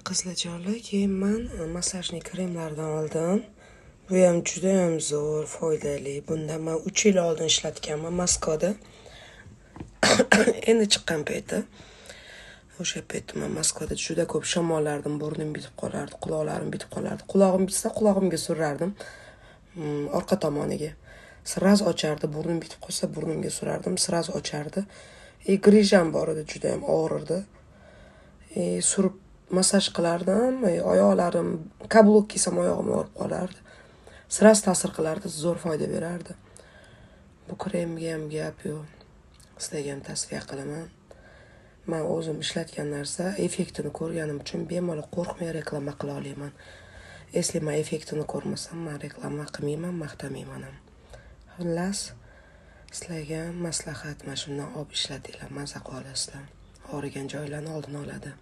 Qizlarjonlar, keyin men massajli kremlardan oldim. Bu ham juda ham zo'r, foydali. Bundan men 3 yil oldin ishlatganman Moskvada. Endi chiqqan payti. O'sha paytda men Moskvada juda ko'p shamollardim, burnim bitib qolardi, quloqlarim bitib qolardi. Quloqim bitsa, quloqimga surardim. Orqa tomoniga. Sraz ochardi, burnim bitib qolsa, burnimga surardim, sraz ochardi. Grijam bor edi, juda ham og'rirdi. Surib massaj qilardim, oyoqlarim, kabluk kiysam oyog'im og'rib qolardi. Sraz ta'sir qilardi, zo'r foyda berardi. Bu kremga ham gap yo'q. Sizlarga ham tavsiya qilaman. Men o'zim ishlatgan narsa, effektini ko'rganim uchun bemalol qo'rqmay reklama qila olaman. Esli men effektini ko'rmasam, men reklama qilmayman, maqtamayman ham. Xullas, sizlarga maslahat, mana shundan olib ishlatinglar, maza qilasizlar. Og'rigan joylarni oldini oladi.